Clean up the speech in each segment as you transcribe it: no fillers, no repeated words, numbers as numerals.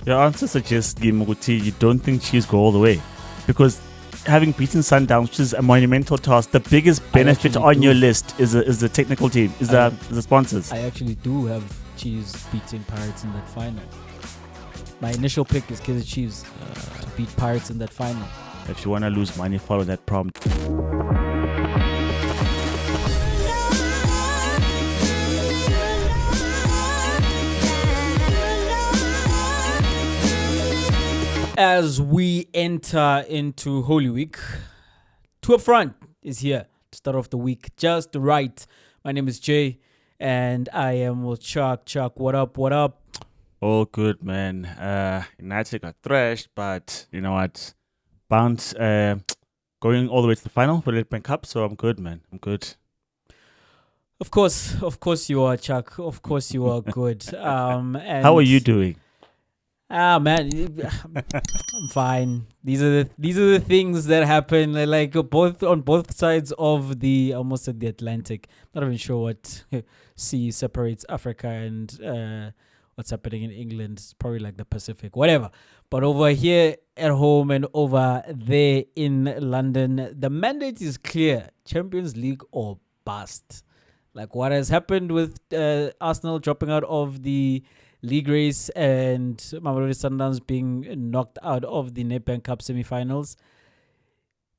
Your answer suggests, Gimuguti, you don't think Chiefs go all the way. Because having beaten Sundowns, which is a monumental task, the biggest benefit on your list is the technical team, is the sponsors. I actually do have Chiefs beating Pirates in that final. My initial pick is Kaizer Chiefs to beat Pirates in that final. If you want to lose money, follow that prompt. As we enter into Holy Week, Two Up Front is here to start off the week just right. My name is Jay, and I am with Chuck. Chuck, what up, what up? All good, man. United got thrashed, but you know what? Bounce, going all the way to the final for the Nedbank Cup, so I'm good, man. I'm good. Of course you are, Chuck. Of course you are good. And how are you doing? Man, I'm fine. These are the things that happen, like on both sides of the almost at the Atlantic. Not even sure what sea separates Africa and what's happening in England. It's probably like the Pacific, whatever. But over here at home and over there in London, the mandate is clear: Champions League or bust. Like what has happened with Arsenal dropping out of the league race and Mamelodi Sundowns being knocked out of the Nedbank Cup semifinals.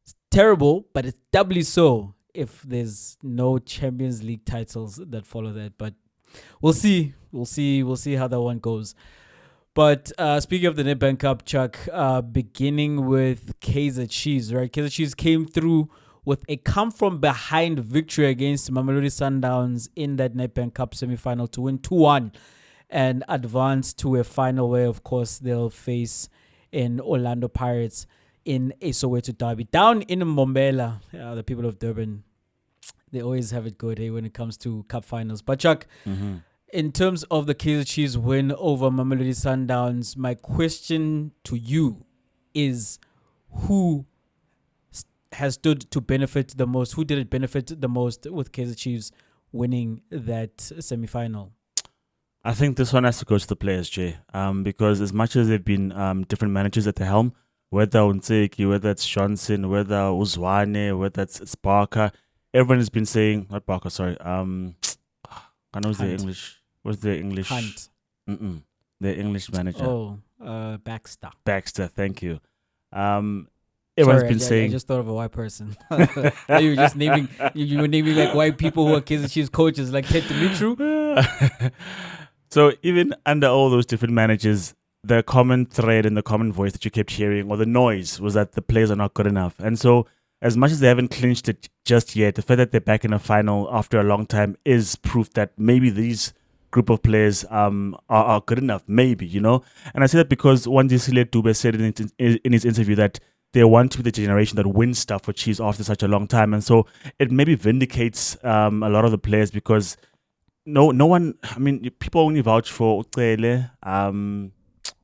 It's terrible, but it's doubly so if there's no Champions League titles that follow that. But we'll see. We'll see how that one goes. But speaking of the Nedbank Cup, Chuck, beginning with Kaizer Chiefs, right? Kaizer Chiefs came through with a come-from-behind victory against Mamelodi Sundowns in that Nedbank Cup semifinal to win 2-1. And advance to a final where, of course, they'll face in Orlando Pirates in a Soweto derby. Down in Mbombela, the people of Durban, they always have it good when it comes to cup finals. But Chuck, in terms of the Kaizer Chiefs win over Mamelodi Sundowns, my question to you is who has stood to benefit the most? Who did it benefit the most with Kaizer Chiefs winning that semi-final? I think this one has to go to the players, Jay, because as much as there have been different managers at the helm, whether Unseki, whether it's Johnson, whether Uzwane, whether it's Barker, everyone has been saying, not Barker, sorry, I know the English, what's the English? Hunt. The English manager. Baxter. Baxter, thank you. Everyone's been saying. I just thought of a white person. You were just naming, you were naming like white people who are Kaizer Chiefs coaches, like Ted Dimitru. So even under all those different managers, the common thread and the common voice that you kept hearing, or the noise, was that the players are not good enough. And so as much as they haven't clinched it just yet, the fact that they're back in a final after a long time is proof that maybe these group of players are good enough, maybe, you know. And I say that because Wandisile Dube said in his interview that they want to be the generation that wins stuff for Chiefs after such a long time. And so it maybe vindicates a lot of the players because no one, I mean, people only vouch for Ucele.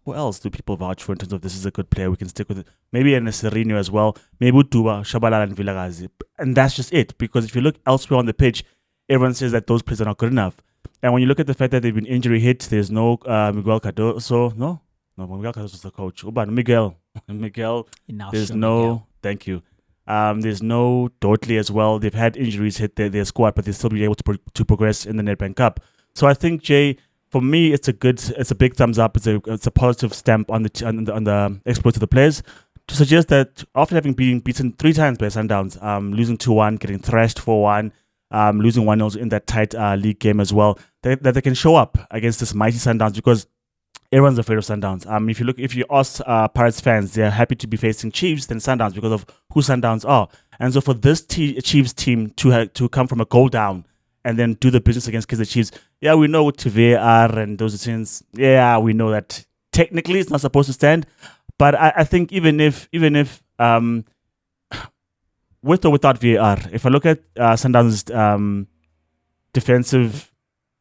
Who else do people vouch for in terms of this is a good player, we can stick with it? Maybe a Serino as well. Maybe Utuba, Shabalala and Villagazi. And that's just it. Because if you look elsewhere on the pitch, everyone says that those players are not good enough. And when you look at the fact that they've been injury hit, there's no Miguel Cardoso. No, Miguel Cardoso is the coach. Miguel, there's no, Miguel. Thank you. There's no Dotley as well. They've had injuries hit their squad, but they'll still be able to progress in the Nedbank Cup. So I think, Jay, for me, it's a big thumbs up. It's a positive stamp on the exploit of the players to suggest that after having been beaten 3 times by Sundowns, losing 2-1, getting thrashed 4-1, losing 1-0 in that tight league game as well, that they can show up against this mighty Sundowns because everyone's afraid of Sundowns. If you ask Pirates fans, they're happy to be facing Chiefs than Sundowns because of who Sundowns are. And so for this Chiefs team to come from a goal down and then do the business against Kaizer Chiefs, yeah, we know what VAR and those things. Yeah, we know that technically it's not supposed to stand. But I think even if with or without VAR, if I look at Sundowns' defensive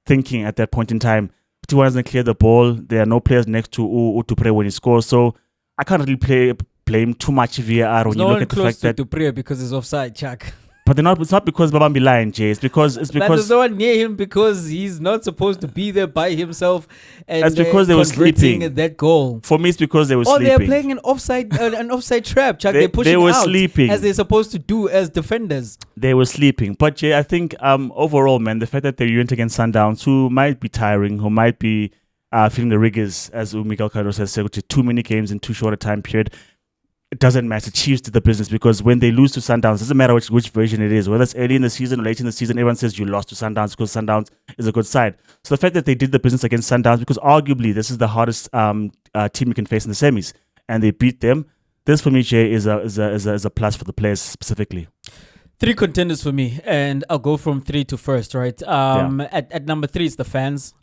thinking at that point in time, T1 doesn't clear the ball. There are no players next to Utupre when he scores. So I can't really blame too much VAR when you look at the fact that Dupre because it's offside, Chuck. But it's not because Babambi lying, Jay. It's because But there's no one near him because he's not supposed to be there by himself. And that's because they were sleeping. That goal. For me, it's because they were or sleeping. They're playing an offside trap, Chuck. They're pushing they were out sleeping as they're supposed to do as defenders. They were sleeping. But Jay, I think overall, man, the fact that they went against Sundowns, who might be tiring, who might be feeling the rigors, as Miguel Cardoso has said, which is too many games in too short a time period. It doesn't matter. Chiefs did the business because when they lose to Sundowns, it doesn't matter which version it is, whether it's early in the season or late in the season, everyone says you lost to Sundowns because Sundowns is a good side. So the fact that they did the business against Sundowns, because arguably this is the hardest team you can face in the semis, and they beat them, this for me, Jay, is a plus for the players specifically. 3 contenders for me, and I'll go from 3 to first, right? At number 3, it's the fans.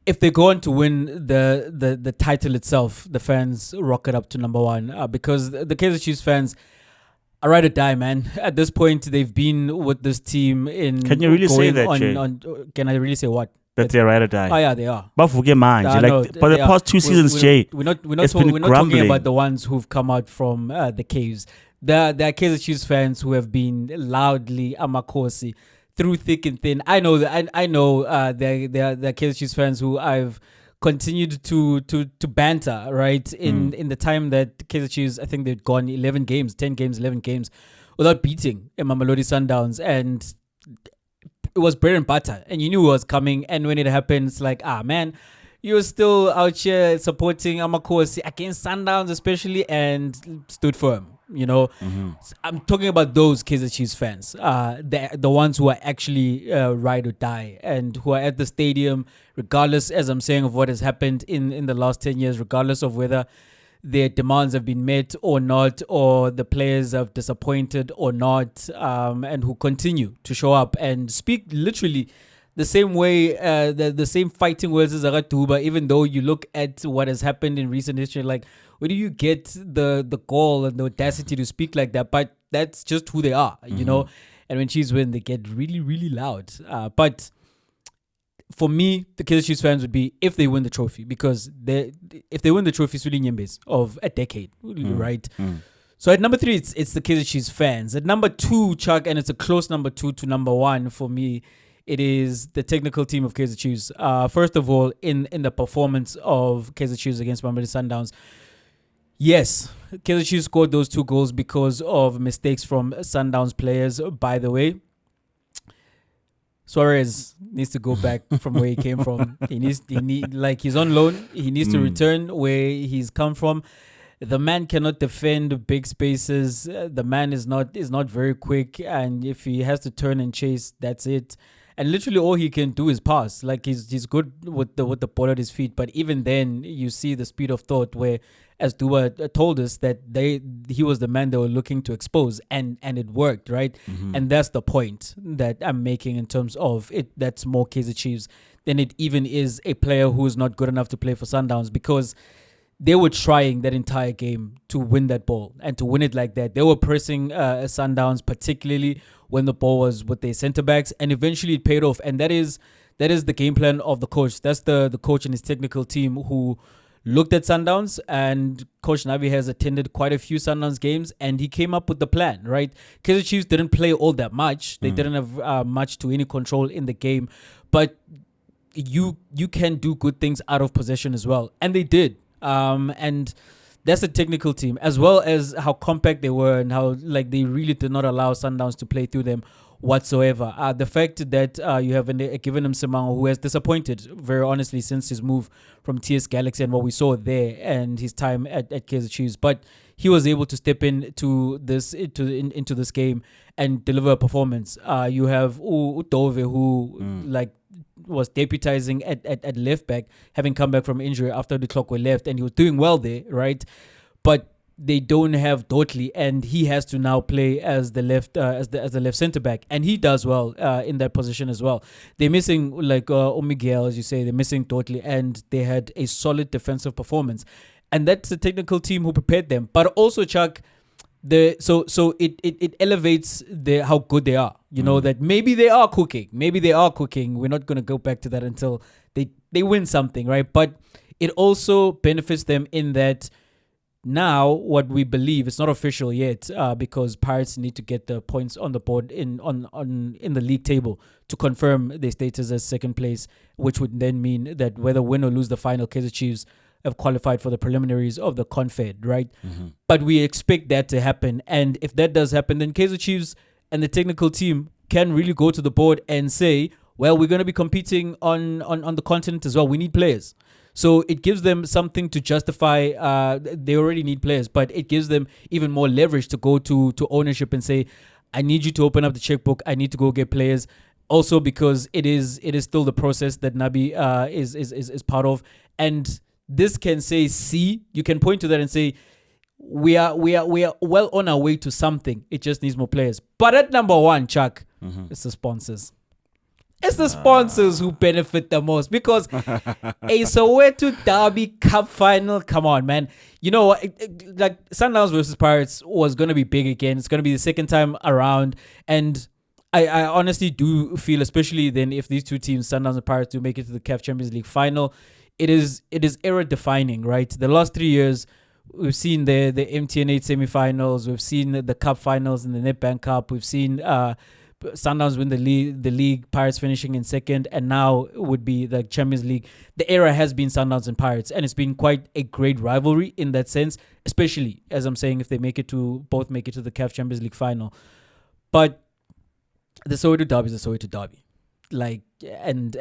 If they go on to win the title itself, the fans rocket up to number 1 because the Kaizer Chiefs fans are ride or die, man. At this point, they've been with this team in. Can you really say that, Jay? Can I really say what? That they're ride or die. Oh yeah, they are. But forget mine, for the past 2 seasons, Jay, we're not talking about the ones who've come out from the caves. There are Kaizer Chiefs fans who have been loudly amakosi through thick and thin. I know that I know there are Kaizer Chiefs fans who I've continued to banter, right? In the time that Kaizer Chiefs, I think they'd gone 11 games without beating Mamelodi Sundowns, and it was bread and butter, and you knew it was coming. And when it happened, it's like, man, you're still out here supporting Amakosi against Sundowns, especially, and stood firm. I'm talking about those Kaizer Chiefs fans, the ones who are actually ride or die and who are at the stadium, regardless, as I'm saying, of what has happened in the last 10 years, regardless of whether their demands have been met or not, or the players have disappointed or not, and who continue to show up and speak literally the same way, the same fighting words as Aratuba, even though you look at what has happened in recent history, like, where do you get the gall and the audacity to speak like that? But that's just who they are, And when Chiefs win, they get really, really loud. But for me, the Kaizer Chiefs fans would be if they win the trophy, because if they win the trophy, it's really Nyembes of a decade, right? So at number 3, it's the Kaizer Chiefs fans. At number 2, Chuck, and it's a close number 2 to number 1 for me, it is the technical team of Kaizer Chiefs. First of all, in the performance of Kaizer Chiefs against Mamelodi Sundowns, yes, Kaizer Chiefs scored those 2 goals because of mistakes from Sundowns players, by the way. Suarez needs to go back from where he came from. He's on loan. He needs to return where he's come from. The man cannot defend big spaces. The man is not very quick, and if he has to turn and chase, that's it. And literally all he can do is pass. Like he's good with the ball at his feet, but even then you see the speed of thought where, as Duba told us, that he was the man they were looking to expose, and it worked, right? And that's the point that I'm making in terms of it. That's more Kaizer Chiefs than it even is a player who's not good enough to play for Sundowns, because they were trying that entire game to win that ball and to win it like that. They were pressing Sundowns, particularly when the ball was with their centre backs, and eventually it paid off. And that is the game plan of the coach. That's the coach and his technical team who looked at Sundowns, and Coach Nabi has attended quite a few Sundowns games, and he came up with the plan, right? Kaizer Chiefs didn't play all that much. They didn't have much to any control in the game, but you can do good things out of possession as well, and they did. And that's a technical team, as well as how compact they were and how they really did not allow Sundowns to play through them whatsoever. The fact that you have given him Simango, who has disappointed, very honestly, since his move from TS Galaxy and what we saw there and his time at Kaizer Chiefs, but he was able to step into this game and deliver a performance. You have Udove, who was deputizing at left back, having come back from injury after the clock were left, and he was doing well there, right? But they don't have Dotley, and he has to now play as the left as the left centre back, and he does well in that position as well. They're missing Miguel, as you say, they're missing Dotley, and they had a solid defensive performance, and that's the technical team who prepared them. But also, Chuck, it elevates how good they are. That maybe they are cooking. We're not going to go back to that until they win something, right? But it also benefits them in that Now, what we believe, it's not official yet, because Pirates need to get the points on the board in the league table to confirm their status as second place, which would then mean that whether win or lose the final, Kaizer Chiefs have qualified for the preliminaries of the Confed, right? But we expect that to happen, and if that does happen, then Kaizer Chiefs and the technical team can really go to the board and say, well, we're going to be competing on the continent as well. We need players. So it gives them something to justify. They already need players, but it gives them even more leverage to go to ownership and say, I need you to open up the checkbook. I need to go get players. Also, because it is still the process that Nabi is part of. And this can say, see, you can point to that and say, we are well on our way to something. It just needs more players. But at number one, Chuck, it's the sponsors. It's the sponsors who benefit the most, because a Soweto Derby Cup final, come on, man. You know, like Sundowns versus Pirates was going to be big again. It's going to be the second time around. And I honestly do feel, especially then if these two teams, Sundowns and Pirates, do make it to the CAF Champions League final, it is era defining, right? The last 3 years, we've seen the MTN8 semifinals, we've seen the Cup finals in the Nedbank Cup, we've seen Sundowns win the league, Pirates finishing in second, and now it would be the Champions League. The era has been Sundowns and Pirates, and it's been quite a great rivalry in that sense, especially, as I'm saying, if they both make it to the CAF Champions League final. But the Soweto Derby is the Soweto Derby. Like, and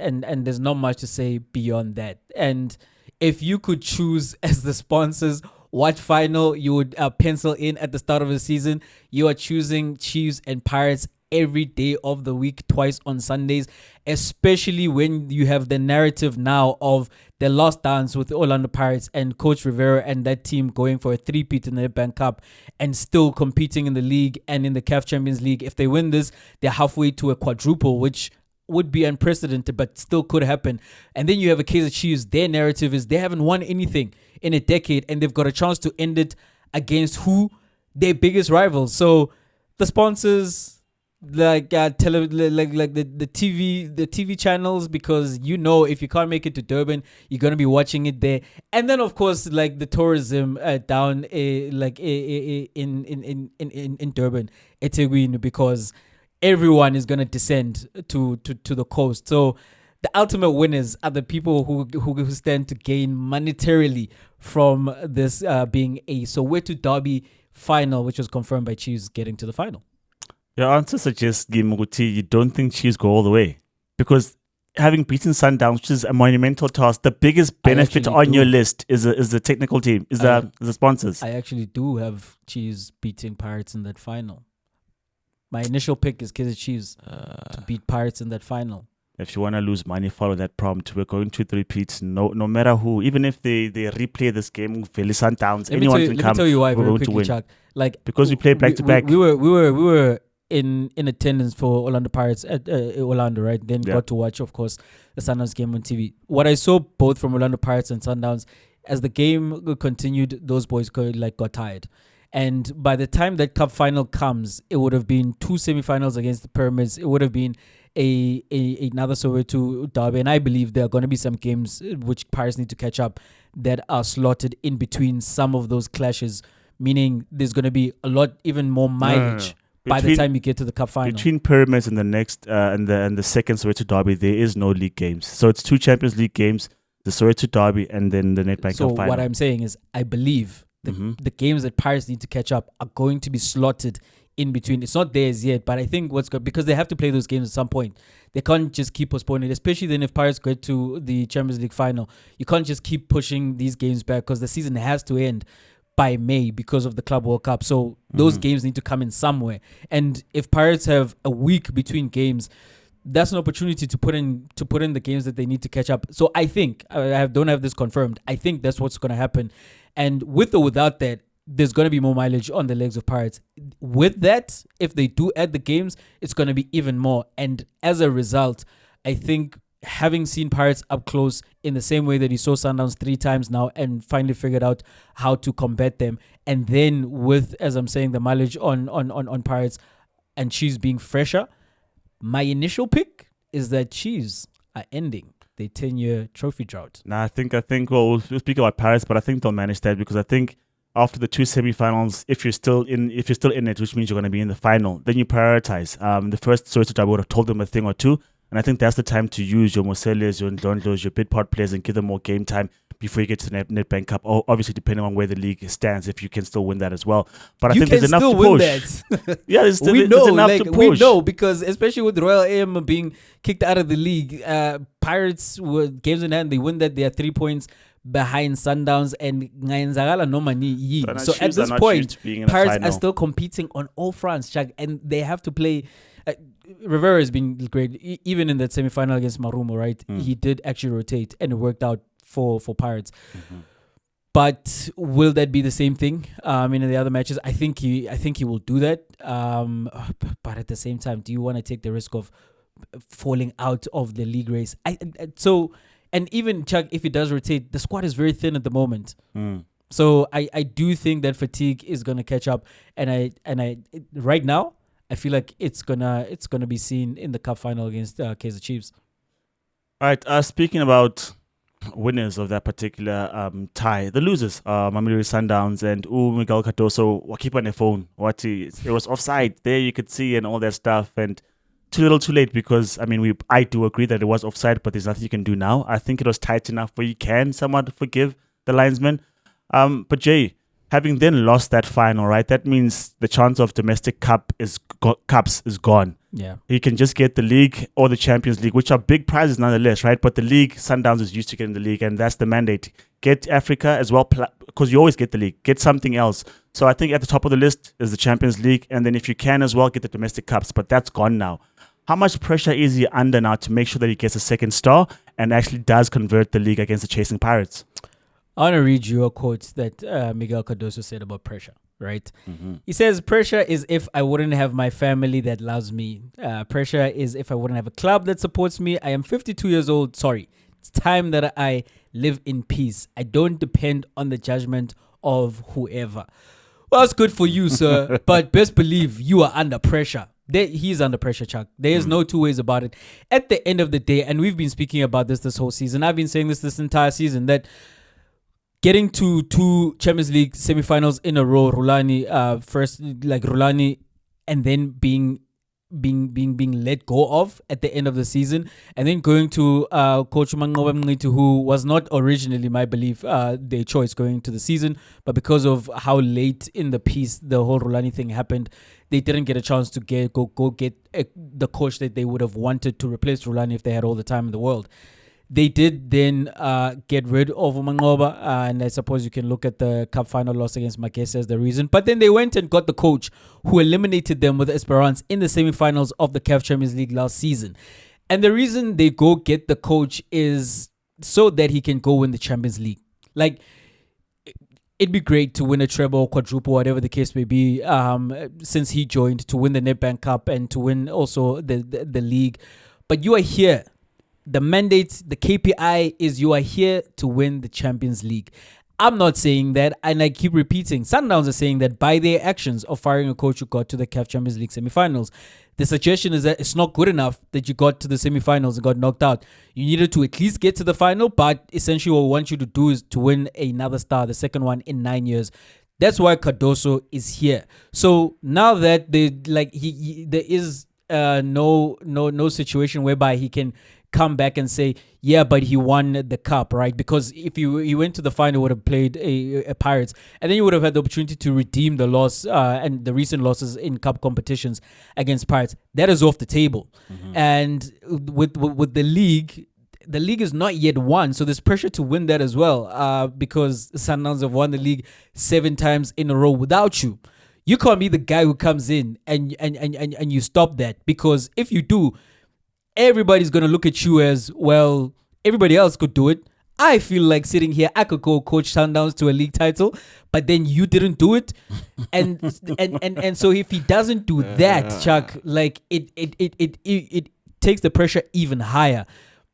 there's not much to say beyond that. And if you could choose as the sponsors what final you would pencil in at the start of the season, you are choosing Chiefs and Pirates every day of the week, twice on Sundays, especially when you have the narrative now of the last dance with the Orlando Pirates and Coach Rivera and that team going for a three-peat in the Nedbank Cup and still competing in the league and in the CAF Champions League. If they win this, they're halfway to a quadruple, which would be unprecedented, but still could happen. And then you have a Kaizer Chiefs. Their narrative is they haven't won anything in a decade, and they've got a chance to end it against who? Their biggest rivals. So the sponsors, like the TV channels, because you know if you can't make it to Durban, you're gonna be watching it there. And then of course like the tourism down in Durban, eThekwini, because everyone is gonna descend to the coast. So the ultimate winners are the people who stand to gain monetarily from this being a Soweto Derby final, which was confirmed by Chiefs getting to the final. Your answer suggests, Gimuguti, you don't think Chiefs go all the way. Because having beaten Sundowns, which is a monumental task, the biggest benefit on your list is the technical team, is the sponsors. I actually do have Chiefs beating Pirates in that final. My initial pick is Kaizer Chiefs to beat Pirates in that final. If you want to lose money, follow that prompt. We're going to repeat. No matter who, even if they replay this game, Philly Sundowns, anyone can come. Let me tell you why, we're very going quickly, to win. Chuck. Like, because we play back to back. We were in attendance for Orlando Pirates at Orlando, right? Then got to watch, of course, the Sundowns game on TV. What I saw both from Orlando Pirates and Sundowns, as the game continued, those boys got tired. And by the time that cup final comes, it would have been two semifinals against the Pyramids. It would have been another Soweto derby. And I believe there are going to be some games which Pirates need to catch up that are slotted in between some of those clashes, meaning there's going to be a lot, even more mileage by the time you get to the cup final. Between Pyramids and the next and the second Soweto derby, there is no league games. So it's two Champions League games, the Soweto derby and then the Nedbank Cup final. So what I'm saying is I believe the games that Pirates need to catch up are going to be slotted in between. It's not theirs yet, but I think what's good, because they have to play those games at some point. They can't just keep postponing it, especially then if Pirates get to the Champions League final. You can't just keep pushing these games back because the season has to end by May because of the Club World Cup. So those games need to come in somewhere. And if Pirates have a week between games, that's an opportunity to put in the games that they need to catch up. So I think, don't have this confirmed, I think that's what's going to happen. And with or without that, there's going to be more mileage on the legs of Pirates. With that, if they do add the games, it's going to be even more. And as a result, I think having seen Pirates up close in the same way that he saw Sundowns 3 times now and finally figured out how to combat them, and then with, as I'm saying, the mileage on Pirates and Chiefs being fresher, my initial pick is that Chiefs are ending the 10-year trophy drought. I think, well, we'll speak about Pirates, but I think they'll manage that because I think after the two semifinals, if you're still in it, which means you're going to be in the final, then you prioritize. The first Soweto job, I would have told them a thing or two, and I think that's the time to use your Moselias, your Ndlondlos, your bid part players, and give them more game time before you get to the Nedbank Cup. Obviously, depending on where the league stands, if you can still win that as well. But I think there's enough to push. Yeah, there's enough to push. We know, because especially with Royal AM being kicked out of the league, Pirates were games in hand. They win that. They are 3 points behind Sundowns, and Ngayenzagala no money. So at this point, Pirates are still competing on all fronts, Chuck, and they have to play. Rivera has been great, even in that semi-final against Marumo, right? He did actually rotate, and it worked out for Pirates. But will that be the same thing in the other matches? I think he will do that. But at the same time, do you want to take the risk of falling out of the league race? And even Chuck, if he does rotate, the squad is very thin at the moment. So I do think that fatigue is gonna catch up, and I right now I feel like it's gonna be seen in the cup final against Kaizer Chiefs. All right. Speaking about winners of that particular tie, the losers, Mamelodi Sundowns and Miguel Cardoso, were keep on their phone. It was offside there, you could see, and all that stuff, and too little, too late, because I do agree that it was offside, but there's nothing you can do now. I think it was tight enough where you can somewhat forgive the linesman. But Jay, having then lost that final, right, that means the chance of domestic cups is gone. Yeah, you can just get the league or the Champions League, which are big prizes nonetheless, right? But the league, Sundowns is used to getting the league, and that's the mandate. Get Africa as well, because you always get the league. Get something else. So I think at the top of the list is the Champions League, and then if you can as well, get the domestic cups. But that's gone now. How much pressure is he under now to make sure that he gets a second star and actually does convert the league against the chasing Pirates? I want to read you a quote that Miguel Cardoso said about pressure, right? He says, pressure is if I wouldn't have my family that loves me. Pressure is if I wouldn't have a club that supports me. I am 52 years old. Sorry. It's time that I live in peace. I don't depend on the judgment of whoever. Well, it's good for you, sir. But best believe you are under pressure. He's under pressure, Chuck. There is no two ways about it. At the end of the day, and we've been speaking about this whole season. I've been saying this entire season, that getting to two Champions League semifinals in a row, Rulani Rulani, and then being let go of at the end of the season, and then going to Coach Manqoba Mngqithi, who was not originally, my belief, their choice going into the season, but because of how late in the piece the whole Rulani thing happened, they didn't get a chance to get the coach that they would have wanted to replace Rulani if they had all the time in the world. They did then get rid of Manqoba, and I suppose you can look at the cup final loss against Magese as the reason. But then they went and got the coach who eliminated them with Esperance in the semifinals of the CAF Champions League last season. And the reason they go get the coach is so that he can go win the Champions League. Like, it'd be great to win a treble, quadruple, whatever the case may be, since he joined, to win the Nedbank Cup and to win also the league. But you are here. The mandate, the KPI is you are here to win the Champions League. I'm not saying that, and I keep repeating. Sundowns are saying that by their actions of firing a coach who got to the CAF Champions League semifinals. The suggestion is that it's not good enough that you got to the semifinals and got knocked out. You needed to at least get to the final, but essentially what we want you to do is to win another star, the second one in 9 years. That's why Cardoso is here. So now that there is no situation whereby he can come back and say, yeah, but he won the cup, right? Because if he went to the final, would have played a Pirates, and then you would have had the opportunity to redeem the loss and the recent losses in cup competitions against Pirates. That is off the table. And with the league is not yet won, so there's pressure to win that as well, because Sundowns have won the league 7 times in a row without you. You can't be the guy who comes in and you stop that, because if you do, everybody's going to look at you as, well, everybody else could do it. I feel like sitting here, I could go coach Sundowns to a league title, but then you didn't do it. And so if he doesn't do that, Chuck, like it takes the pressure even higher.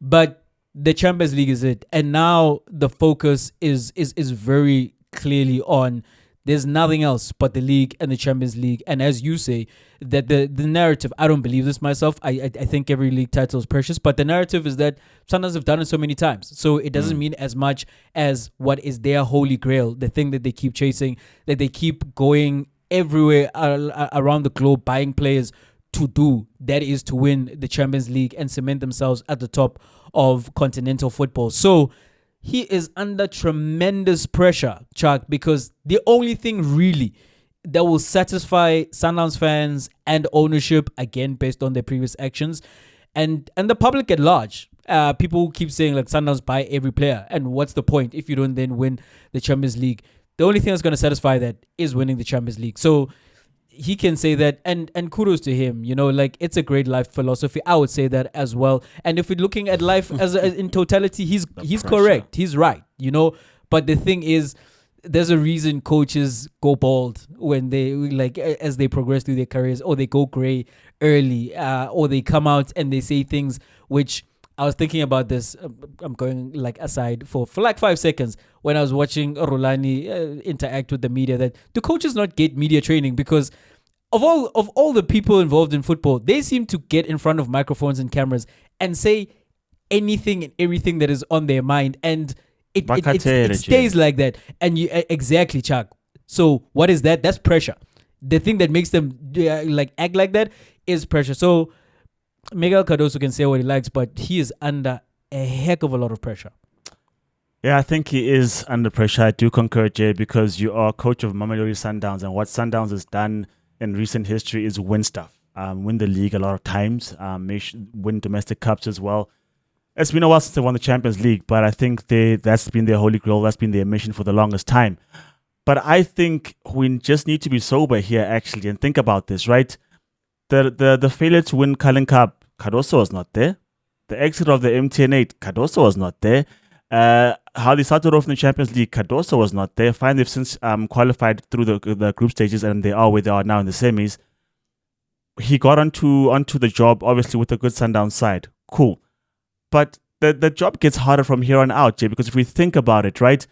But the Champions League is it. And now the focus is very clearly on There's nothing else but the league and the Champions League. And as you say, that the narrative, I don't believe this myself. I think every league title is precious, but the narrative is that Sundowns have done it so many times. So it doesn't mean as much as what is their holy grail, the thing that they keep chasing, that they keep going everywhere around the globe, buying players to do. That is to win the Champions League and cement themselves at the top of continental football. So he is under tremendous pressure, Chuck, because the only thing really that will satisfy Sundowns fans and ownership, again, based on their previous actions, and the public at large. People keep saying, like, Sundowns buy every player. And what's the point if you don't then win the Champions League? The only thing that's going to satisfy that is winning the Champions League. So he can say that, and kudos to him. You know, like, it's a great life philosophy. I would say that as well. And if we're looking at life as in totality, he's correct. He's right, you know. But the thing is, there's a reason coaches go bald when they, like, as they progress through their careers, or they go gray early, or they come out and they say things which, I was thinking about this. I'm going, like, aside for like 5 seconds when I was watching Rulani interact with the media. That do coaches not get media training? Because of all the people involved in football, they seem to get in front of microphones and cameras and say anything and everything that is on their mind, and it stays like that. And you exactly, Chuck. So what is that? That's pressure. The thing that makes them like act like that is pressure. So Miguel Cardoso can say what he likes, but he is under a heck of a lot of pressure. Yeah, I think he is under pressure. I do concur, Jay, because you are coach of Mamelodi Sundowns, and what Sundowns has done in recent history is win stuff. Win the league a lot of times, win domestic cups as well. It's been a while since they won the Champions League, but I think that's been their holy grail. That's been their mission for the longest time. But I think we just need to be sober here, actually, and think about this, right? The failure to win Carling Cup, Cardoso was not there. The exit of the MTN8, Cardoso was not there. How they started off in the Champions League, Cardoso was not there. Fine, they've since qualified through the group stages, and they are where they are now in the semis. He got onto the job, obviously, with a good Sundowns side. Cool. But the job gets harder from here on out, Jay, because if we think about it, right?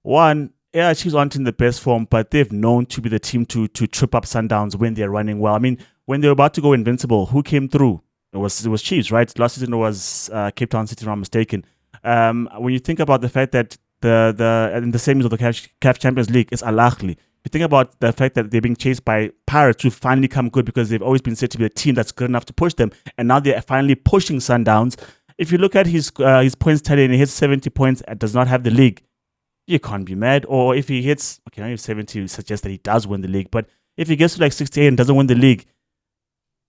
One, yeah, Chiefs aren't in the best form, but they've known to be the team to trip up Sundowns when they're running well. I mean, when they were about to go invincible, who came through? It was Chiefs, right? Last season it was Cape Town City, if I'm not mistaken. When you think about the fact that in the semis of the CAF Champions League, it's Al Ahly. You think about the fact that they're being chased by Pirates, who finally come good because they've always been said to be a team that's good enough to push them, and now they're finally pushing Sundowns. If you look at his points tally and he hits 70 points and does not have the league, you can't be mad. Or if he hits, okay, now 70 suggests that he does win the league, but if he gets to like 68 and doesn't win the league,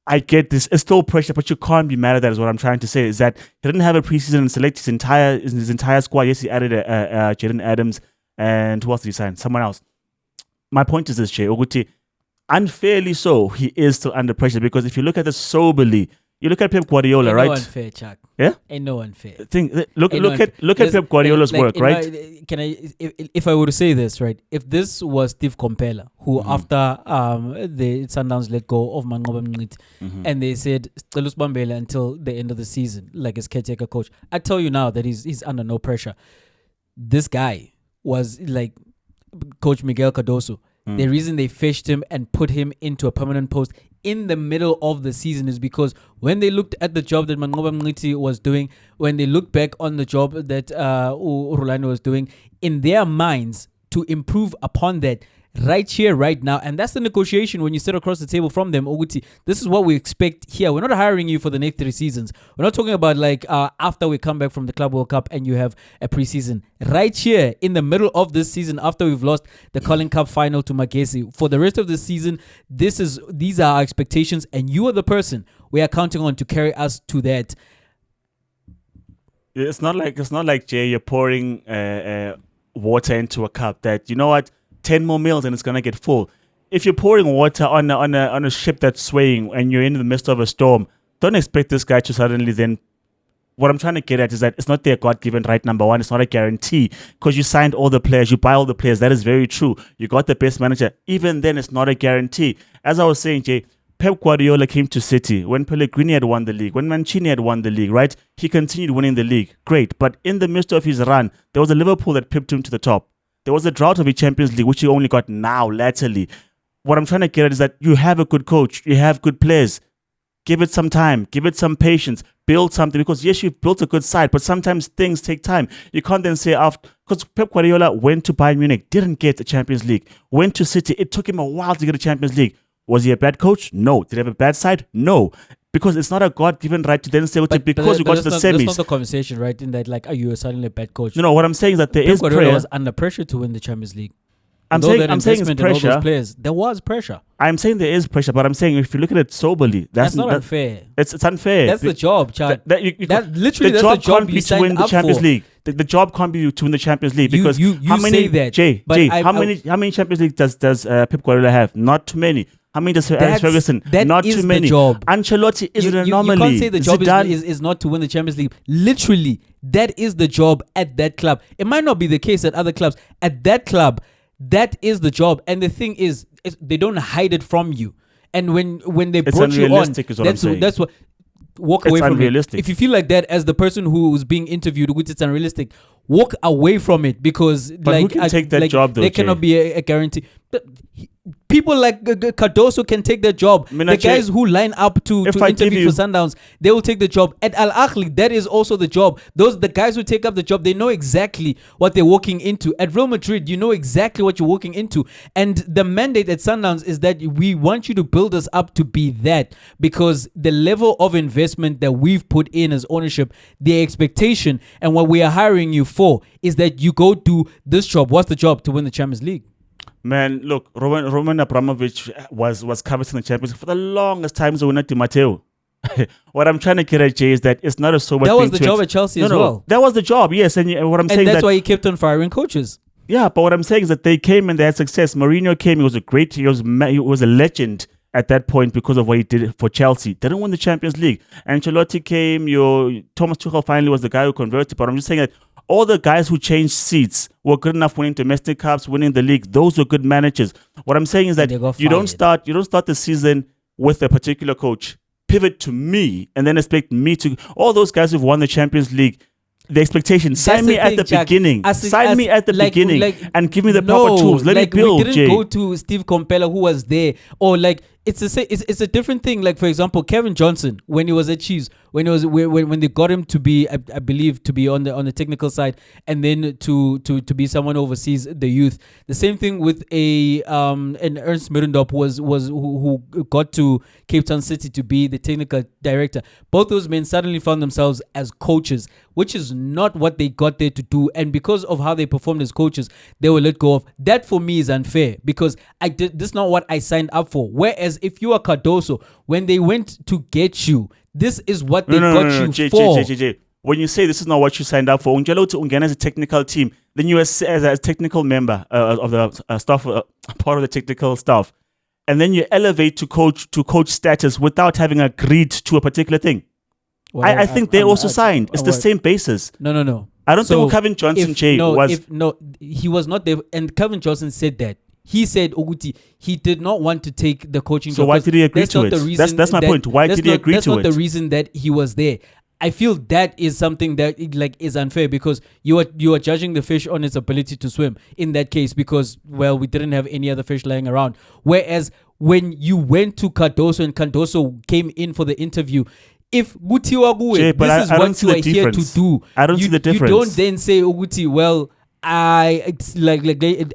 I get this. It's still pressure, but you can't be mad at that. Is what I'm trying to say. Is that he didn't have a preseason and select his entire squad. Yes, he added Jaden Adams, and who else did he sign? Someone else. My point is this, Jay Oguti. Unfairly so, he is still under pressure, because if you look at this soberly, you look at Pep Guardiola, Ain't right? No unfair, Chuck. Yeah, Ain't no unfair. Look at Pep Guardiola's work, right? If I were to say this, right? If this was Steve Compella, who after the Sundowns let go of Manqoba Mngqithi, and they said Celus Bambela until the end of the season, like as caretaker coach, I tell you now that he's under no pressure. This guy was like Coach Miguel Cardoso. The reason they fetched him and put him into a permanent post in the middle of the season is because when they looked at the job that Manqoba Mngqithi was doing, when they looked back on the job that Rulani was doing, in their minds, to improve upon that right here, right now. And that's the negotiation when you sit across the table from them. Oguti, this is what we expect here. We're not hiring you for the next 3 seasons. We're not talking about like after we come back from the Club World Cup and you have a preseason. Right here in the middle of this season, after we've lost the Carling Cup final to Magesi, for the rest of the season, these are our expectations, and you are the person we are counting on to carry us to that. It's not like Jay, you're pouring water into a cup that, you know what, 10 more mils and it's gonna get full. If you're pouring water on a ship that's swaying and you're in the midst of a storm, don't expect this guy to suddenly then. What I'm trying to get at is that it's not their God-given right, number one. It's not a guarantee, because you signed all the players, you buy all the players. That is very true. You got the best manager. Even then, it's not a guarantee. As I was saying, Jay, Pep Guardiola came to City when Pellegrini had won the league, when Mancini had won the league, right? He continued winning the league. Great. But in the midst of his run, there was a Liverpool that pipped him to the top. There was a drought of a Champions League, which you only got now, latterly. What I'm trying to get at is that you have a good coach, you have good players. Give it some time, give it some patience, build something. Because yes, you've built a good side, but sometimes things take time. You can't then say after, because Pep Guardiola went to Bayern Munich, didn't get a Champions League. Went to City, it took him a while to get a Champions League. Was he a bad coach? No. Did he have a bad side? No. Because it's not a God-given right to then say, because you got to the semis. That's not the conversation, right? In that, like, are you suddenly a bad coach? No, what I'm saying is that there Pep is Guardiola pressure. was under pressure to win the Champions League. I'm saying it's pressure. All those players, there was pressure. I'm saying there is pressure, but I'm saying if you look at it soberly, that's not unfair. It's unfair. That's the job, Chad. The job can't be to win the Champions League. The job can't be to win the Champions League because how many? Say that, Jay, how many Champions League does Pep Guardiola have? Not too many. How many does Alex Ferguson? Not too many. Job. Ancelotti is an anomaly. You can't say the job is not to win the Champions League. Literally, that is the job at that club. It might not be the case at other clubs. At that club, that is the job. And the thing is, they don't hide it from you. And when they brought you on, that's what. Walk away from it. If you feel like that as the person who's being interviewed, which it's unrealistic, walk away from it because who can take that job though? There cannot be a guarantee. People like Cardoso can take that job. The guys who line up to interview for Sundowns, they will take the job. At Al Ahly, that is also the job. The guys who take up the job, they know exactly what they're walking into. At Real Madrid, you know exactly what you're walking into. And the mandate at Sundowns is that we want you to build us up to be that, because the level of investment that we've put in as ownership, the expectation, and what we are hiring you for is that you go do this job. What's the job? To win the Champions League. Man, look, Roman Abramovich was coveting the Champions League for the longest time. So we're not Di Matteo. What I'm trying to get at, Jay, is that it's not a sober thing. That was the job at Chelsea as well. That was the job, yes. And what I'm saying that's why he kept on firing coaches. Yeah, but what I'm saying is that they came and they had success. Mourinho came. He was a legend at that point because of what he did for Chelsea. They didn't win the Champions League. Ancelotti came. Thomas Tuchel finally was the guy who converted. But I'm just saying that all the guys who changed seats were good enough winning domestic cups, winning the league. Those were good managers. What I'm saying is that you don't start the season with a particular coach, pivot to me, and then expect me to. All those guys who've won the Champions League, the expectation, sign me at the beginning. Sign me at the beginning and give me the proper tools. Let me build, we didn't go to Steve Compella, who was there, or it's a different thing. Like, for example, Kevin Johnson, when he was at Chiefs, when they got him to be, I believe, to be on the technical side, and then to be someone who oversees the youth. The same thing with an Ernst Middendorp who got to Cape Town City to be the technical director. Both those men suddenly found themselves as coaches, which is not what they got there to do. And because of how they performed as coaches, they were let go of. That for me is unfair, because this is not what I signed up for. Whereas if you are Cardoso, when they went to get you, this is what they got you for. Jay. When you say this is not what you signed up for, Ungelo to Ungena as a technical team, then you as a technical member of the staff, part of the technical staff, and then you elevate to coach status without having agreed to a particular thing. Well, I think they also signed. It's the same basis. No. I don't think Kevin Johnson, he was not there. And Kevin Johnson said that. He said, Oguti, he did not want to take the coaching job. So why did he agree to it? That's my point. Why did he agree to it? That's not the reason that he was there. I feel that is something that is unfair, because you are judging the fish on its ability to swim in that case, because, well, we didn't have any other fish lying around. Whereas when you went to Cardoso and Cardoso came in for the interview, if Guti Wague, this is what you are here to do. I don't see the difference. You don't then say, Guti, well, it's like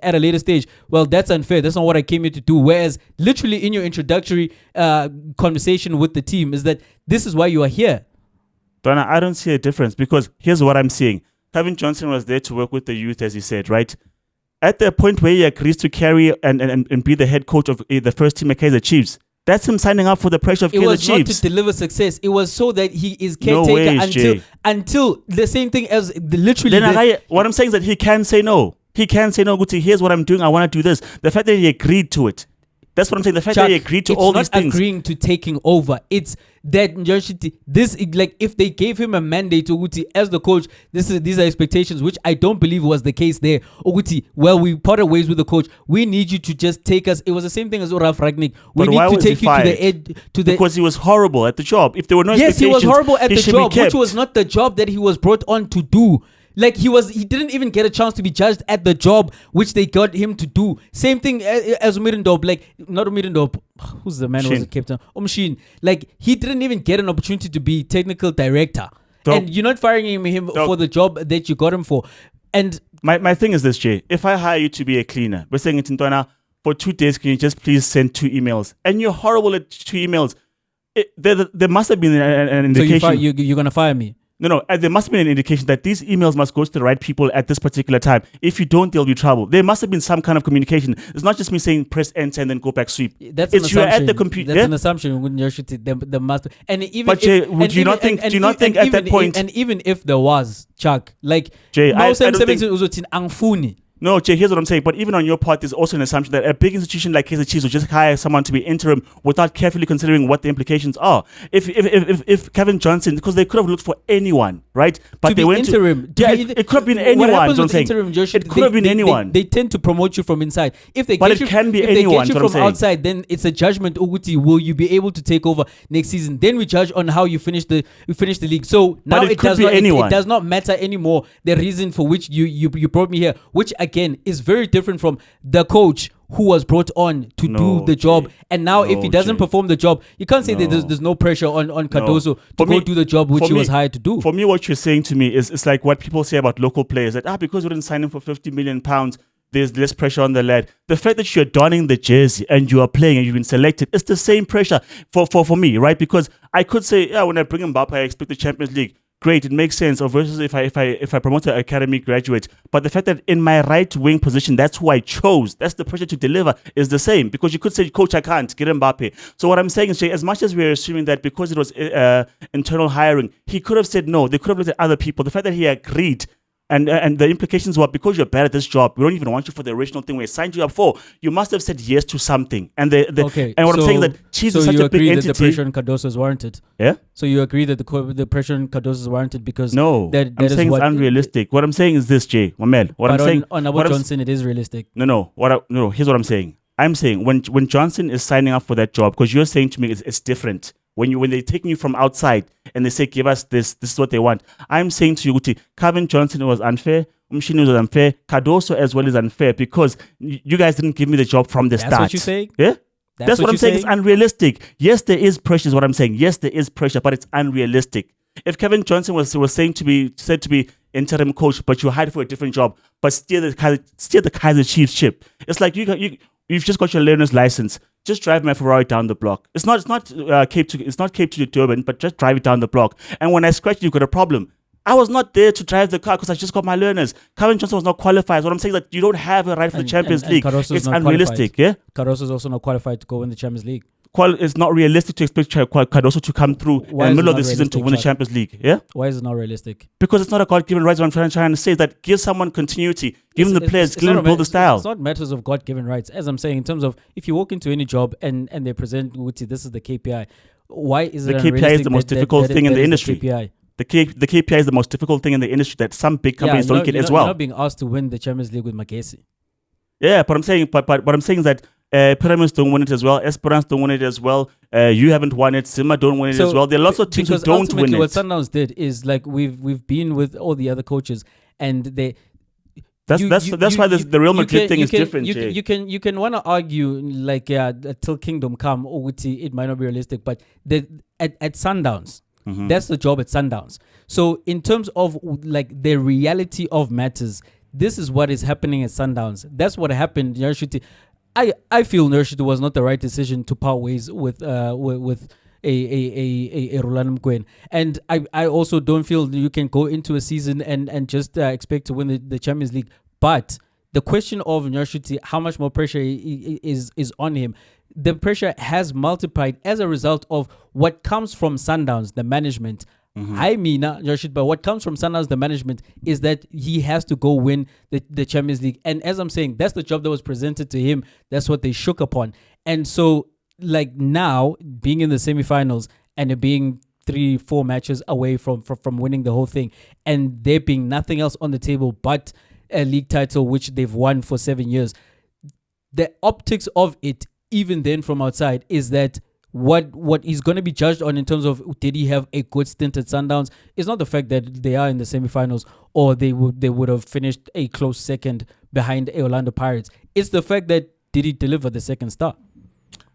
at a later stage, well, that's unfair. That's not what I came here to do. Whereas literally in your introductory conversation with the team is that this is why you are here. Donna, I don't see a difference, because here's what I'm seeing. Kevin Johnson was there to work with the youth, as he said, right? At the point where he agrees to carry and be the head coach of the first team at Kaizer Chiefs, that's him signing up for the pressure of Kaizer Chiefs. It was not to deliver success. It was so that he is caretaker until the same thing as literally. What I'm saying is that he can say no. He can say no, Guti, here's what I'm doing. I want to do this. The fact that he agreed to it. That's what I'm saying. The fact that he agreed to all these things. It's not agreeing to taking over. It's that this, like, if they gave him a mandate to Uguti as the coach, these are expectations, which I don't believe was the case there. Uguti, well, we parted ways with the coach. We need you to just take us. It was the same thing as Ralf Rangnick. We need to take you to the edge. Because he was horrible at the job. If there were no expectations, he was horrible at the job, which was not the job that he was brought on to do. Like he didn't even get a chance to be judged at the job which they got him to do. Same thing as Mirendorp, like not Mirendorp. Who's the man who was the captain? Omshin. Like he didn't even get an opportunity to be technical director, and you're not firing him for the job that you got him for. And my thing is this, Jay. If I hire you to be a cleaner, we're saying it in Ntwana, for 2 days, can you just please send 2 emails? And you're horrible at 2 emails. There must have been an indication. So you're gonna fire me? No. There must have been an indication that these emails must go to the right people at this particular time. If you don't, there'll be trouble. There must have been some kind of communication. It's not just me saying press enter and then go back sweep. That's an assumption. You're at the computer. That's an assumption. When you're shooting, there must. And even. But Jay, do you not think at that point? And even if there was, Chuck, like Jay, I don't think. No, Jay, here's what I'm saying. But even on your part, there's also an assumption that a big institution like Kaizer Chiefs will just hire someone to be interim without carefully considering what the implications are. If Kevin Johnson, because they could have looked for anyone, right? But they went interim. It could have been anyone. What happens with interim, Josh, it could have been anyone. They tend to promote you from inside. If they but get it can be anyone. They get you from outside, then it's a judgment. Uguti, will you be able to take over next season? Then we judge on how you finish the league. So now it does not matter anymore. The reason for which you brought me here, which again is very different from the coach who was brought on to do the job. And now if he doesn't perform the job, you can't say that there's no pressure on Cardoso to go do the job which he was hired to do. For me, what you're saying to me is it's like what people say about local players, that because we didn't sign him for £50 million, there's less pressure on the lad. The fact that you're donning the jersey and you are playing and you've been selected, it's the same pressure for me, right? Because I could say, when I bring him up, I expect the Champions League. Great, it makes sense. Or versus if I promote an academy graduate, but the fact that in my right wing position, that's who I chose. That's the pressure to deliver is the same. Because you could say, Coach, I can't get Mbappe. So what I'm saying is, Jay, as much as we're assuming that because it was internal hiring, he could have said no. They could have looked at other people. The fact that he agreed. And the implications were, because you're bad at this job, we don't even want you for the original thing we signed you up for. You must have said yes to something. And I'm saying that Chiefs is such a big entity. So you agree that the pressure on Cardoso is warranted? Yeah. So you agree that the pressure on Cardoso is warranted because I'm saying it's unrealistic. What I'm saying is this, Jay, Mamel. On Abu Johnson, it is realistic. No. Here's what I'm saying. I'm saying when Johnson is signing up for that job, because you're saying to me it's different. When they're taking you from outside and they say, give us this is what they want. I'm saying to you, Guti, Kevin Johnson was unfair. Umshini was unfair. Cardoso as well is unfair because you guys didn't give me the job from the start. That's what you're saying? Yeah? That's what I'm saying. It's unrealistic. Yes, there is pressure is what I'm saying. Yes, there is pressure, but it's unrealistic. If Kevin Johnson was said to be interim coach, but you hired for a different job, but steer the Kaizer Chiefs ship. It's like you've just got your learner's license. Just drive my Ferrari down the block. It's not Cape to Durban, but just drive it down the block. And when I scratch, you've got a problem. I was not there to drive the car because I just got my learners. Kevin Johnson was not qualified. What I'm saying is that you don't have a right for the Champions League. It's unrealistic. Qualified. Yeah, Cardoso is also not qualified to go in the Champions League. It's not realistic to expect Cardoso to come through in the middle of the season to win the Champions League. Yeah. Why is it not realistic? Because it's not a God-given right. What I'm trying to say is that give someone continuity, give them the players, give them build the style. It's not matters of God-given rights. As I'm saying, in terms of if you walk into any job and they present Wuti, this is the KPI. Why is it the KPI is the most difficult thing in the industry? The KPI is the most difficult thing in the industry that some big companies don't get as well. You're not being asked to win the Champions League with Magesi. Yeah, but what I'm saying is that Pyramids don't win it as well. Esperance don't win it as well. You haven't won it. Sima don't win it as well. There are lots of teams who don't win it. What Sundowns did is like we've been with all the other coaches, and they. That's why the Real Madrid thing is different. You can want to argue like till Kingdom Come, it might not be realistic, but at Sundowns. Mm-hmm. That's the job at Sundowns. So in terms of like the reality of matters, this is what is happening at Sundowns. That's what happened. I feel Nurshiti was not the right decision to part ways with a Roland Mkwen. And I also don't feel you can go into a season and just expect to win the Champions League. But the question of Nurshiti, how much more pressure is on him? The pressure has multiplied as a result of what comes from Sundowns, the management. Mm-hmm. But what comes from Sundowns, the management, is that he has to go win the Champions League. And as I'm saying, that's the job that was presented to him. That's what they shook upon. And so, like now, being in the semifinals and it being 3-4 matches away from winning the whole thing, and there being nothing else on the table but a league title, which they've won for 7 years, the optics of it, even then from outside, is that What he's going to be judged on in terms of did he have a good stint at Sundowns is not the fact that they are in the semifinals or they would have finished a close second behind Orlando Pirates. It's the fact that did he deliver the second star?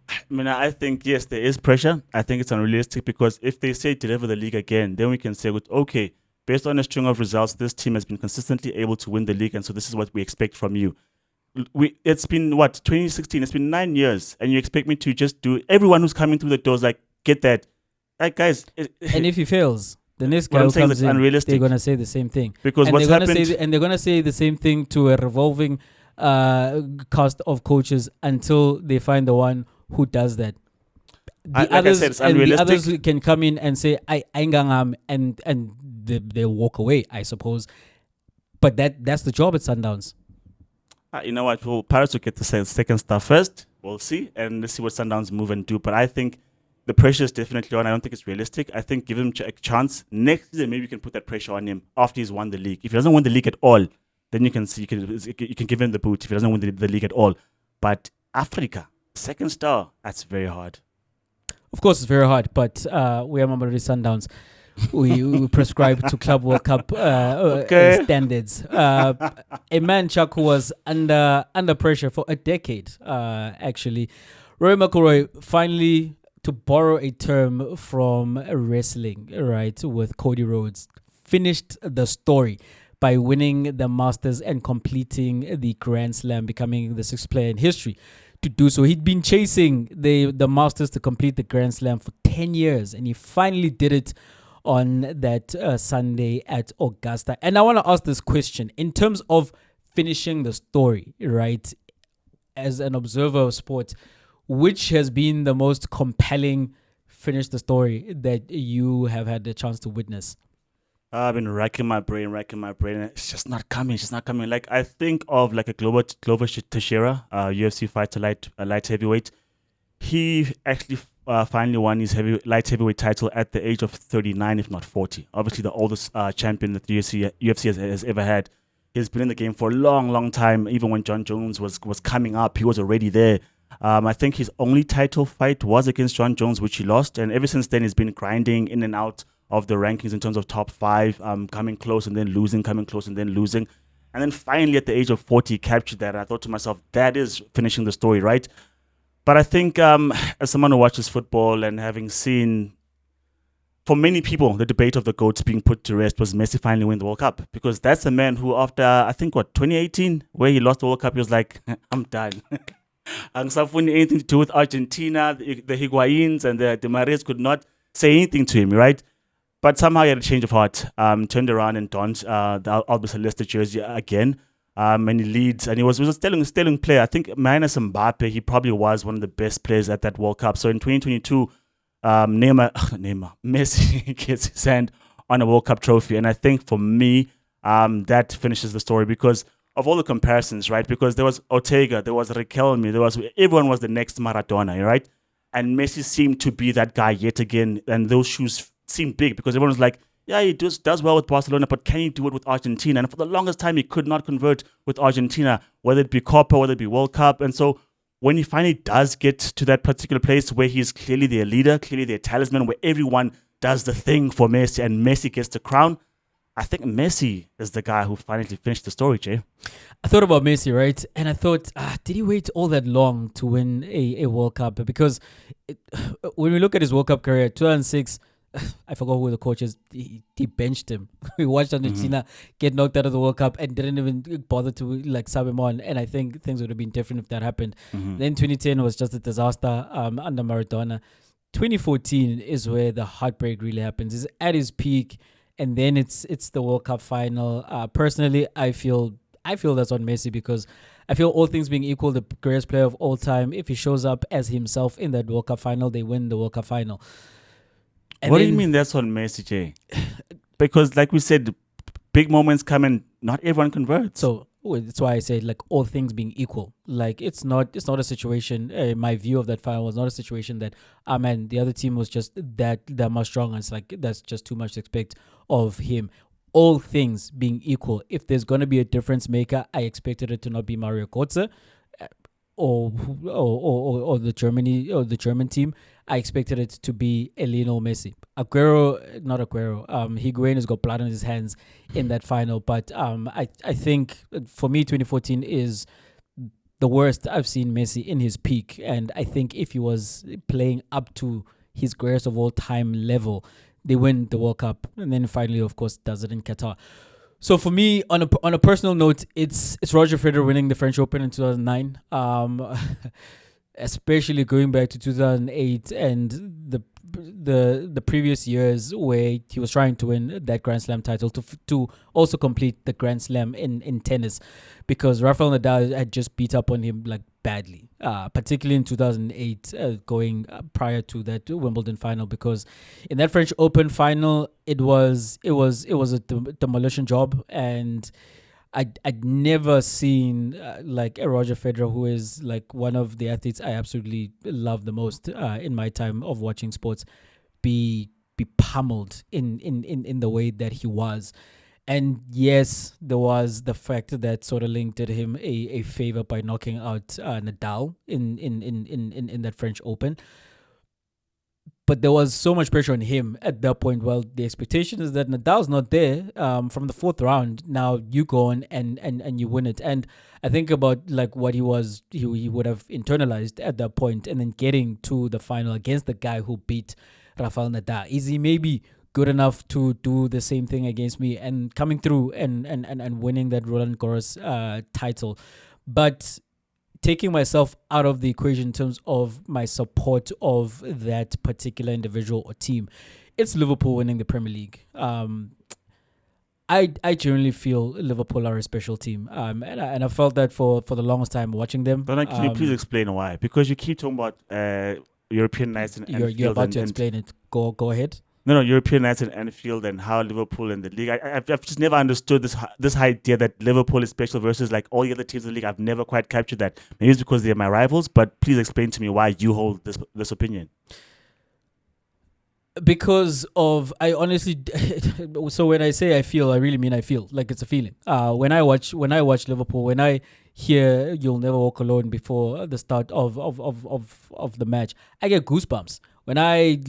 I mean, I think, yes, there is pressure. I think it's unrealistic because if they say deliver the league again, then we can say, okay, based on a string of results, this team has been consistently able to win the league, and so this is what we expect from you. It's been, 2016? It's been 9 years, and you expect me to just do everyone who's coming through the doors, like, get that. Like, guys. And if he fails, the next guy who comes in, they're going to say the same thing. Because and what's happened... they're going to say the same thing to a revolving cast of coaches until they find the one who does that. The others can come in and say I ain't and they'll walk away, I suppose. But that's the job at Sundowns. You know what? Well, Pirates will get the second star first. We'll see, and let's see what Sundowns move and do. But I think the pressure is definitely on. I don't think it's realistic. I think give him a chance next season. Maybe you can put that pressure on him after he's won the league. If he doesn't win the league at all, then you can give him the boot. If he doesn't win the league at all, but Africa second star, that's very hard. Of course, it's very hard. But we are Mamelodi Sundowns. We prescribe to Club World Cup standards. A man, Chuck, who was under pressure for a decade, actually. Rory McIlroy finally, to borrow a term from wrestling, right, with Cody Rhodes, finished the story by winning the Masters and completing the Grand Slam, becoming the sixth player in history to do so. He'd been chasing the Masters to complete the Grand Slam for 10 years, and he finally did it on that Sunday at Augusta. And I want to ask this question in terms of finishing the story, right? As an observer of sport, which has been the most compelling finish the story that you have had the chance to witness? I've been racking my brain. It's just not coming. Like, I think of like a Glover Teixeira, UFC fighter, light heavyweight. He actually finally won his light heavyweight title at the age of 39, if not 40. Obviously, the oldest champion that the UFC has ever had. He's been in the game for a long, long time. Even when John Jones was coming up, he was already there. I think his only title fight was against John Jones, which he lost. And ever since then, he's been grinding in and out of the rankings in terms of top 5, coming close and then losing, coming close and then losing. And then finally, at the age of 40, he captured that. And I thought to myself, that is finishing the story, right? But I think as someone who watches football and having seen, for many people, the debate of the GOATs being put to rest was Messi finally winning the World Cup. Because that's a man who, after, I think, 2018, where he lost the World Cup, he was like, I'm done. I'm not having anything to do with Argentina. The Higuains and the Di Marias could not say anything to him, right? But somehow he had a change of heart, turned around and donned the Albi Celeste jersey again. And he leads, and he was a sterling player. I think minus Mbappe, he probably was one of the best players at that World Cup. So in 2022, Messi gets his hand on a World Cup trophy. And I think for me, that finishes the story because of all the comparisons, right? Because there was Ortega, there was Riquelme, everyone was the next Maradona, right? And Messi seemed to be that guy yet again, and those shoes seemed big because everyone was like, yeah, he does well with Barcelona, but can he do it with Argentina? And for the longest time, he could not convert with Argentina, whether it be Copa, whether it be World Cup. And so when he finally does get to that particular place where he's clearly their leader, clearly their talisman, where everyone does the thing for Messi and Messi gets the crown, I think Messi is the guy who finally finished the story, Jay. I thought about Messi, right? And I thought, did he wait all that long to win a World Cup? Because when we look at his World Cup career, 2006, I forgot who the coach is. He benched him. We watched Argentina get knocked out of the World Cup and didn't even bother to sub him on. And I think things would have been different if that happened. Then 2010 was just a disaster under Maradona. 2014 is where the heartbreak really happens. It's at his peak, and then it's the World Cup final. Personally, I feel that's on Messi because I feel all things being equal, the greatest player of all time, if he shows up as himself in that World Cup final, they win the World Cup final. And what do you mean that's on Messi, Jay? Because like we said, big moments come and not everyone converts. So that's why I say all things being equal. It's not a situation, my view of that final was not a situation that, man, the other team was just that much stronger. It's that's just too much to expect of him. All things being equal, if there's going to be a difference maker, I expected it to not be Mario Götze. or the German team, I expected it to be a Lionel Messi. Aguero, not Aguero. Higuain has got blood on his hands in that final. But I think for me, 2014 is the worst I've seen Messi in his peak. And I think if he was playing up to his greatest of all time level, they win the World Cup. And then finally, of course, does it in Qatar. So for me, on a personal note, it's Roger Federer winning the French Open in 2009. Especially going back to 2008 and the previous years where he was trying to win that Grand Slam title to also complete the Grand Slam in tennis, because Rafael Nadal had just beat up on him like badly, particularly in 2008, going prior to that Wimbledon final, because in that French Open final it was a demolition job. And I'd never seen like a Roger Federer, who is like one of the athletes I absolutely love the most in my time of watching sports, be pummeled in the way that he was. And yes, there was the fact that Soderling did him a favor by knocking out Nadal in that French Open. But there was so much pressure on him at that point. Well, the expectation is that Nadal's not there from the fourth round. Now you go on and you win it. And I think about like what he would have internalized at that point, and then getting to the final against the guy who beat Rafael Nadal. Is he maybe good enough to do the same thing against me and coming through and winning that Roland Garros title? But taking myself out of the equation in terms of my support of that particular individual or team, it's Liverpool winning the Premier League. I genuinely feel Liverpool are a special team, and I felt that for the longest time watching them. But can you please explain why? Because you keep talking about European nights and you're about to explain it. Go ahead. No, European nights and Anfield and how Liverpool in the league. I've just never understood this idea that Liverpool is special versus like all the other teams in the league. I've never quite captured that. Maybe it's because they're my rivals, but please explain to me why you hold this opinion. Because of, I honestly, so when I say I feel, I really mean I feel. Like it's a feeling. When I watch Liverpool, when I hear "You'll Never Walk Alone" before the start of the match, I get goosebumps. When I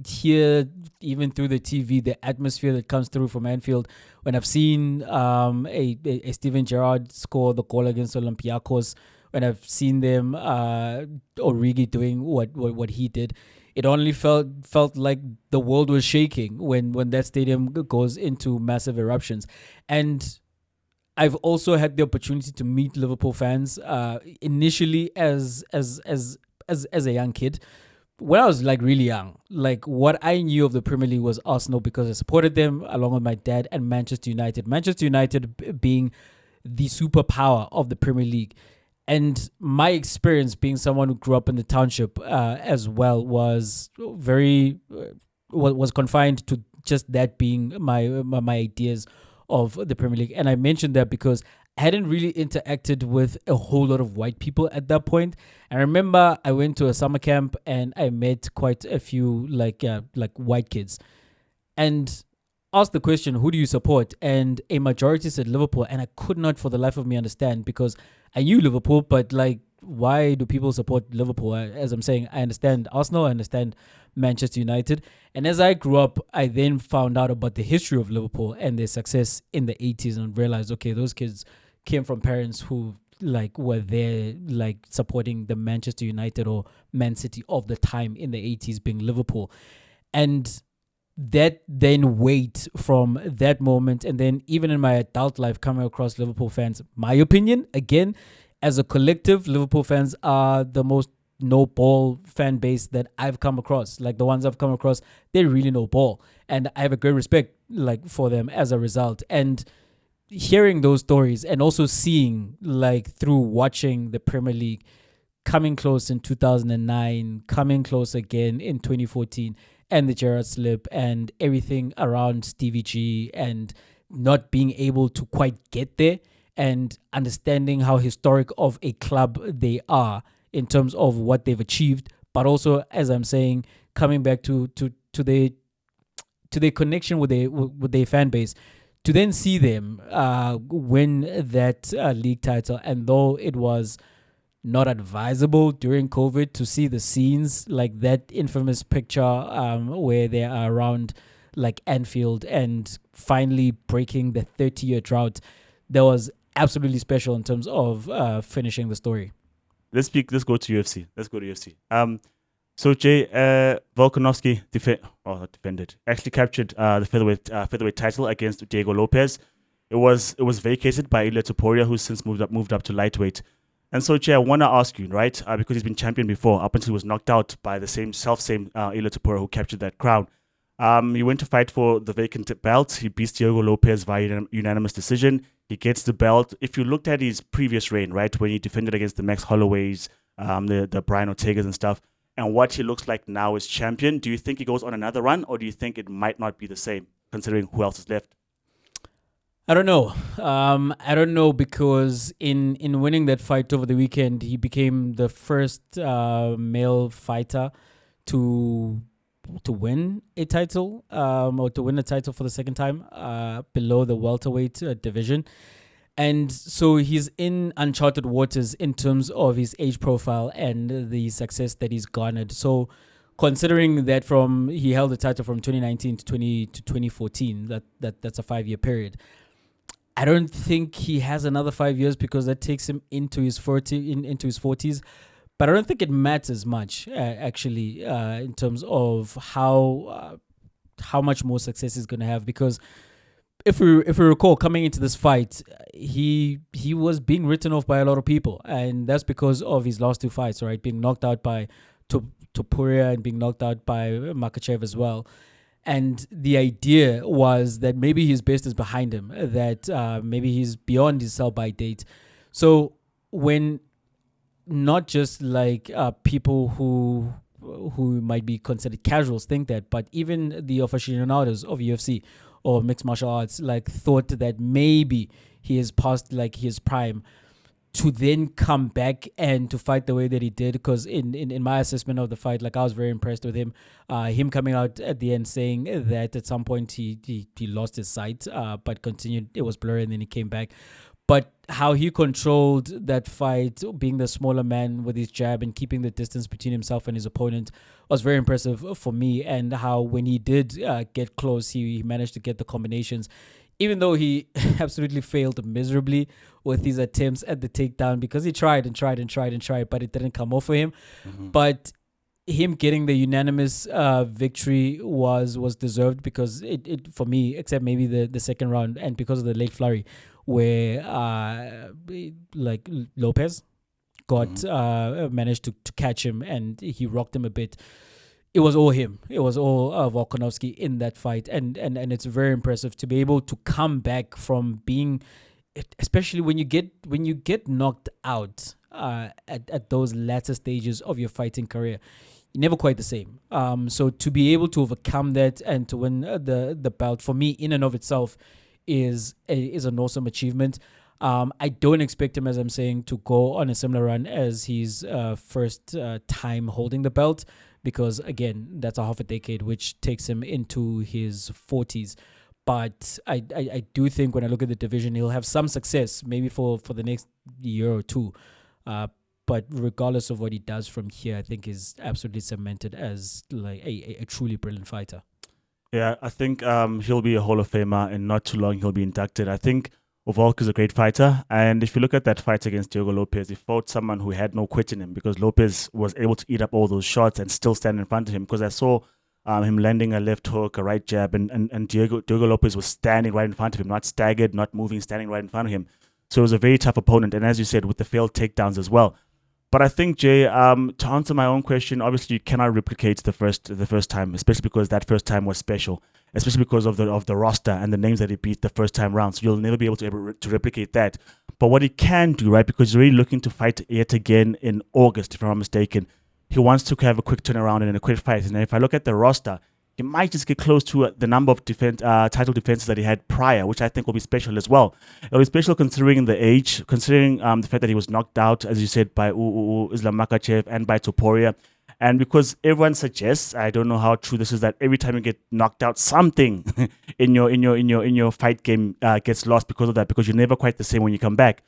hear even through the TV the atmosphere that comes through from Anfield, when I've seen a Steven Gerrard score the goal against Olympiacos, when I've seen them Origi doing what he did, it only felt like the world was shaking when that stadium goes into massive eruptions. And I've also had the opportunity to meet Liverpool fans initially as a young kid. When I was like really young, like what I knew of the Premier League was Arsenal, because I supported them along with my dad, and Manchester United. Manchester United being the superpower of the Premier League. And my experience being someone who grew up in the township as well was was confined to just that being my ideas of the Premier League. And I mentioned that because I hadn't really interacted with a whole lot of white people at that point. I remember I went to a summer camp and I met quite a few like white kids, and asked the question, who do you support? And a majority said Liverpool, and I could not for the life of me understand, because I knew Liverpool, but like, why do people support Liverpool? As I'm saying, I understand Arsenal, I understand Manchester United. And as I grew up, I then found out about the history of Liverpool and their success in the 80s and realized, okay, those kids came from parents who like were there like supporting the Manchester United or Man City of the time in the 80s, being Liverpool. And that then weight from that moment, and then even in my adult life coming across Liverpool fans, my opinion, again, as a collective, Liverpool fans are the most no ball fan base that I've come across. Like the ones I've come across, they really know ball, and I have a great respect like for them as a result. And hearing those stories, and also seeing like through watching the Premier League, coming close in 2009, coming close again in 2014, and the Gerrard slip and everything around Stevie G, and not being able to quite get there, and understanding how historic of a club they are in terms of what they've achieved, but also, as I'm saying, coming back to their connection with their fan base, to then see them win that league title. And though it was not advisable during COVID to see the scenes like that infamous picture where they are around like Anfield and finally breaking the 30-year drought. That was absolutely special in terms of finishing the story. Let's go to UFC. Let's go to UFC. So Jay, Volkanovski defended, actually captured the featherweight title against Diego Lopez. It was vacated by Ilia Topuria, who's since moved up to lightweight. And so Jay, I want to ask you, right, because he's been champion before, up until he was knocked out by the same Ilia Topuria who captured that crown. He went to fight for the vacant belt. He beats Diego Lopez via unanimous decision. He gets the belt. If you looked at his previous reign, right, when he defended against the Max Holloways, the Brian Ortegas and stuff, and what he looks like now as champion, do you think he goes on another run, or do you think it might not be the same, considering who else is left? I don't know. I don't know, because in winning that fight over the weekend, he became the first male fighter to win a title, or to win a title for the second time, below the welterweight division. And so he's in uncharted waters in terms of his age profile and the success that he's garnered. So considering that he held the title from 2019 to 2014, that's a 5-year period. I don't think he has another 5 years, because that takes him into his 40s. But I don't think it matters much, actually, in terms of how much more success he's going to have. Because if we recall, coming into this fight, he was being written off by a lot of people, and that's because of his last 2 fights, right? Being knocked out by Topuria and being knocked out by Makhachev as well. And the idea was that maybe his best is behind him, that maybe he's beyond his sell-by date. So when not just like people who might be considered casuals think that, but even the aficionados of UFC or mixed martial arts like thought that maybe he is past like his prime, to then come back and to fight the way that he did. Because in my assessment of the fight, like, I was very impressed with him. Him coming out at the end saying that at some point he lost his sight, but continued, it was blurry, and then he came back. But how he controlled that fight, being the smaller man with his jab and keeping the distance between himself and his opponent, was very impressive for me. And how when he did get close, he managed to get the combinations, even though he absolutely failed miserably with his attempts at the takedown, because he tried, but it didn't come off for him. Mm-hmm. But him getting the unanimous victory was deserved, because it for me, except maybe the second round, and because of the late flurry where like Lopez got managed to catch him and he rocked him a bit. It was all him. It was all Volkanovski in that fight, and it's very impressive to be able to come back from being, especially when you get knocked out at those latter stages of your fighting career. You're never quite the same. So to be able to overcome that and to win the belt, for me, in and of itself, is an awesome achievement. I don't expect him, as I'm saying, to go on a similar run as his first time holding the belt, because again, that's a half a decade, which takes him into his 40s. But I do think when I look at the division, he'll have some success, maybe for the next year or two. But regardless of what he does from here, I think is absolutely cemented as like a truly brilliant fighter. Yeah, I think he'll be a Hall of Famer, and not too long he'll be inducted. I think Volk is a great fighter, and if you look at that fight against Diego Lopez, he fought someone who had no quit in him, because Lopez was able to eat up all those shots and still stand in front of him, because I saw him landing a left hook, a right jab, and Diego Lopez was standing right in front of him, not staggered, not moving, standing right in front of him. So it was a very tough opponent, and as you said, with the failed takedowns as well. But I think, Jay, to answer my own question, obviously you cannot replicate the first time, especially because that first time was special, especially because of the roster and the names that he beat the first time round. So you'll never be able to replicate that. But what he can do, right, because he's really looking to fight yet again in August, if I'm not mistaken, he wants to have a quick turnaround and a quick fight. And if I look at the roster, he might just get close to the number of title defenses that he had prior, which I think will be special as well. It'll be special considering the age, considering the fact that he was knocked out, as you said, by Islam Makhachev and by Topuria. And because everyone suggests, I don't know how true this is, that every time you get knocked out, something in your fight game gets lost because of that, because you're never quite the same when you come back.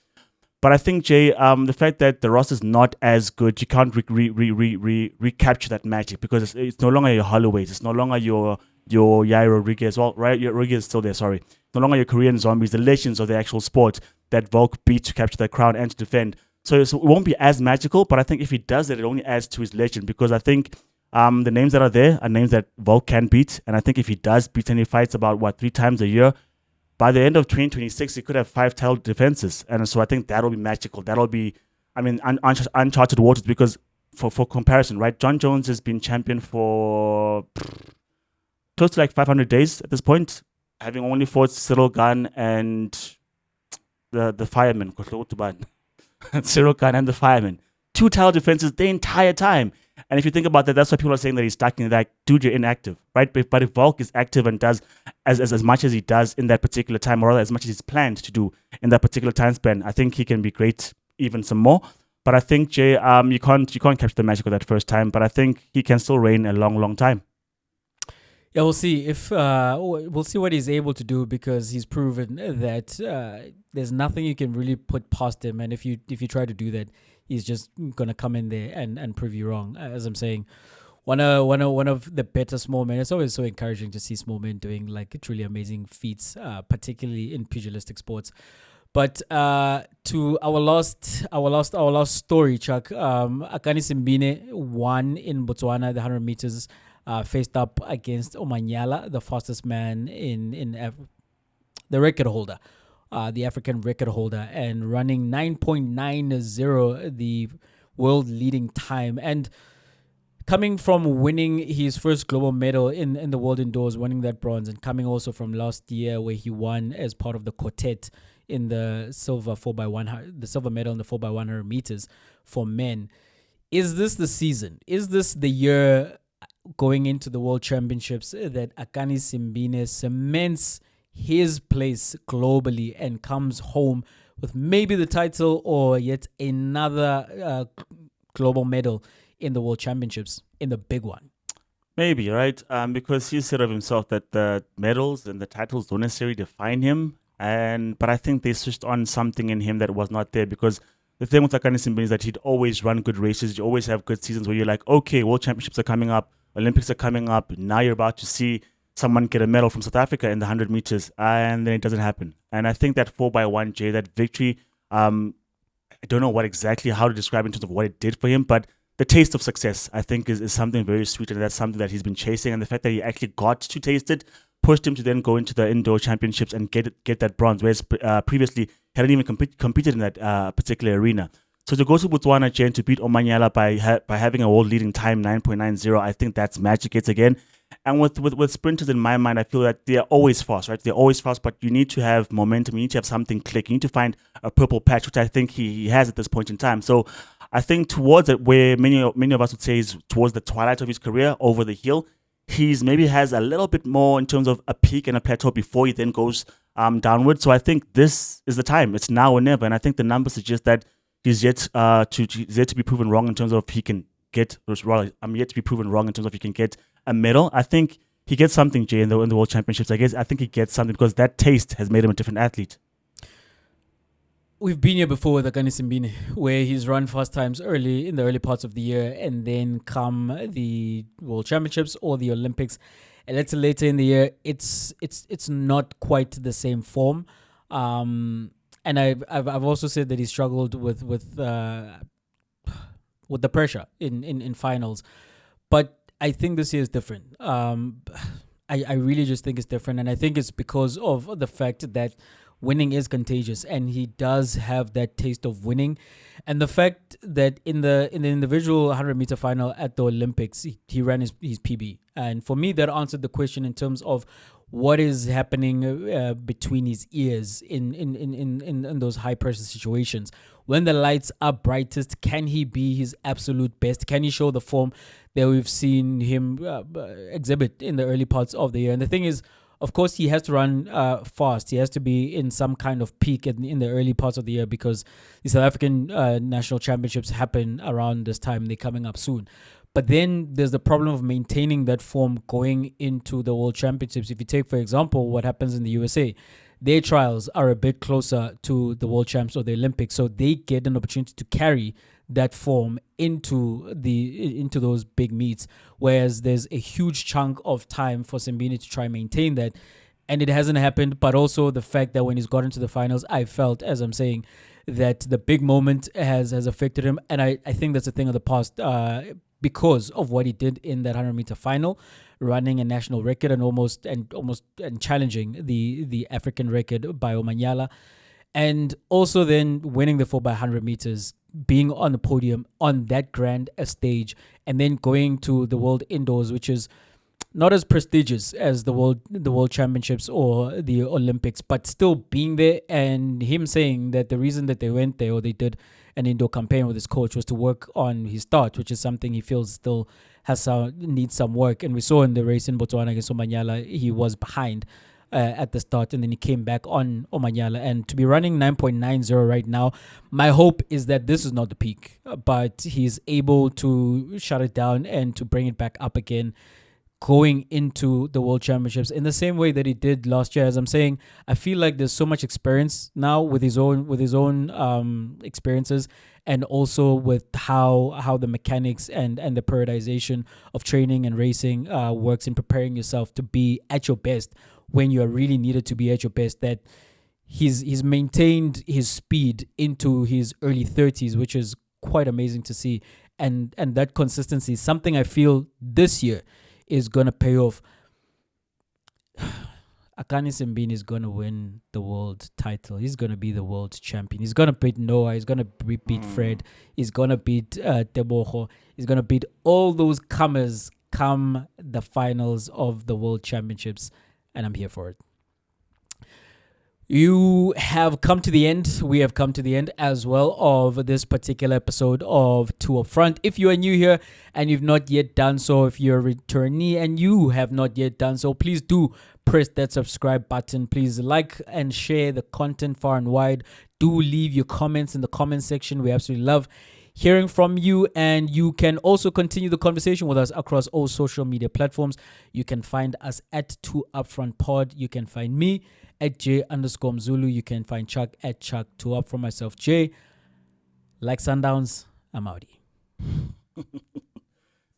But I think, Jay, the fact that the roster is not as good, you can't recapture that magic because it's no longer your Holloway's, it's no longer your Yair Rodriguez. Well, right, Rodriguez is still there. Sorry, it's no longer your Korean zombies, the legends of the actual sport that Volk beat to capture that crown and to defend. So it won't be as magical, but I think if he does it only adds to his legend because I think the names that are there are names that Volk can beat, and I think if he does beat and he fights about 3 times a year. By the end of 2026, he could have 5 title defenses. And so I think that'll be magical. That'll be, uncharted waters because for comparison, right? John Jones has been champion for close to 500 days at this point, having only fought Cyril Gane and the fireman, Cyril Gane and the fireman. 2 title defenses the entire time. And if you think about that, that's why people are saying that he's stuck in that, dude, you're inactive, right? But if Volk is active and does as much as he does in that particular time, or rather as much as he's planned to do in that particular time span, I think he can be great even some more. But I think, Jay, you can't capture the magic of that first time, but I think he can still reign a long, long time. Yeah, we'll see if we'll see what he's able to do because he's proven that there's nothing you can really put past him, and if you try to do that, he's just gonna come in there and prove you wrong. As I'm saying, one of the better small men. It's always so encouraging to see small men doing truly amazing feats, particularly in pugilistic sports. But to our last story, Chuck. Akani Simbine won in Botswana the 100 meters. Faced up against Omanyala, the fastest man in the record holder, the African record holder, and running 9.90, the world leading time. And coming from winning his first global medal in the world indoors, winning that bronze, and coming also from last year where he won as part of the quartet in the silver 4x100, the silver medal in the 4x100 meters for men. Is this the season? Is this the year going into the World Championships that Akani Simbine cements his place globally and comes home with maybe the title or yet another global medal in the World Championships, in the big one? Maybe, right? Because he said of himself that the medals and the titles don't necessarily define him. But I think they switched on something in him that was not there because the thing with Akani Simbine is that he'd always run good races. You always have good seasons where you're like, okay, World Championships are coming up. Olympics are coming up. Now you're about to see someone get a medal from South Africa in the 100 meters, and then it doesn't happen. And I think that 4x1, that victory, I don't know how to describe in terms of what it did for him, but the taste of success, I think, is something very sweet, and that's something that he's been chasing. And the fact that he actually got to taste it pushed him to then go into the indoor championships and get that bronze, whereas previously he hadn't even competed in that particular arena. So to go to Botswana, Jane, to beat Omanyala by having a world-leading time, 9.90, I think that's magic yet again. And with sprinters, in my mind, I feel that they're always fast, right? They're always fast, but you need to have momentum. You need to have something click. You need to find a purple patch, which I think he has at this point in time. So I think towards it, where many of us would say is towards the twilight of his career, over the hill, he's maybe has a little bit more in terms of a peak and a plateau before he then goes downward. So I think this is the time. It's now or never. And I think the numbers suggest that he's yet to be proven wrong in terms of he can get. I'm yet to be proven wrong in terms of he can get a medal. I think he gets something, Jay, in the World Championships. I think he gets something because that taste has made him a different athlete. We've been here before with Akani Simbine, where he's run fast times in the early parts of the year, and then come the World Championships or the Olympics, a little later in the year, it's not quite the same form. And I've also said that he struggled with the pressure in finals, but I think this year is different. I really just think it's different, and I think it's because of the fact that winning is contagious, and he does have that taste of winning, and the fact that in the individual 100-meter final at the Olympics, he ran his PB, and for me that answered the question in terms of what is happening between his ears in those high pressure situations. When the lights are brightest, can he be his absolute best? Can he show the form that we've seen him exhibit in the early parts of the year? And the thing is, of course, he has to run fast. He has to be in some kind of peak in the early parts of the year because the South African national championships happen around this time. They're coming up soon. But then there's the problem of maintaining that form going into the World Championships. If you take, for example, what happens in the USA, their trials are a bit closer to the World Champs or the Olympics, so they get an opportunity to carry that form into those big meets, whereas there's a huge chunk of time for Simbine to try and maintain that, and it hasn't happened. But also the fact that when he's got into the finals, I felt, as I'm saying, that the big moment has affected him, and I think that's a thing of the past, because of what he did in that 100-meter final, running a national record and almost challenging the African record by Omanyala, and also then winning the 4x100 meters, being on the podium on that grand a stage, and then going to the World Indoors, which is not as prestigious as the World Championships or the Olympics, but still being there, and him saying that the reason that they went there, or they did an indoor campaign with his coach, was to work on his start, which is something he feels still needs some work. And we saw in the race in Botswana against Omanyala, he was behind at the start, and then he came back on Omanyala. And to be running 9.90 right now, my hope is that this is not the peak, but he's able to shut it down and to bring it back up again, going into the World Championships in the same way that he did last year. As I'm saying, I feel like there's so much experience now with his own experiences, and also with how the mechanics and the periodization of training and racing works in preparing yourself to be at your best when you are really needed to be at your best, that he's maintained his speed into his early 30s, which is quite amazing to see. And that consistency is something I feel this year is going to pay off. Akani Simbine is going to win the world title. He's going to be the world champion. He's going to beat Noah. He's going to beat Fred. He's going to beat Tebogo. He's going to beat all those comers come the finals of the World Championships. And I'm here for it. You have come to the end. We have come to the end as well of this particular episode of Two Up Front. If you are new here and you've not yet done so, if you're a returnee and you have not yet done so, please do press that subscribe button. Please like and share the content far and wide. Do leave your comments in the comment section. We absolutely love hearing from you, and you can also continue the conversation with us across all social media platforms. You can find us at 2Upfront Pod. You can find me at J_Mzulu. You can find Chuck at Chuck2Up. From myself, Jay. Like Sundowns, I'm out.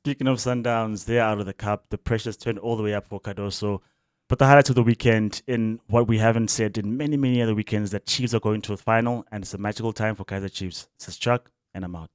Speaking of Sundowns, they're out of the cup. The pressure's turned all the way up for Cardoso. But the highlights of the weekend, in what we haven't said in many, many other weekends, that Chiefs are going to a final, and it's a magical time for Kaizer Chiefs. This is Chuck, and I'm out.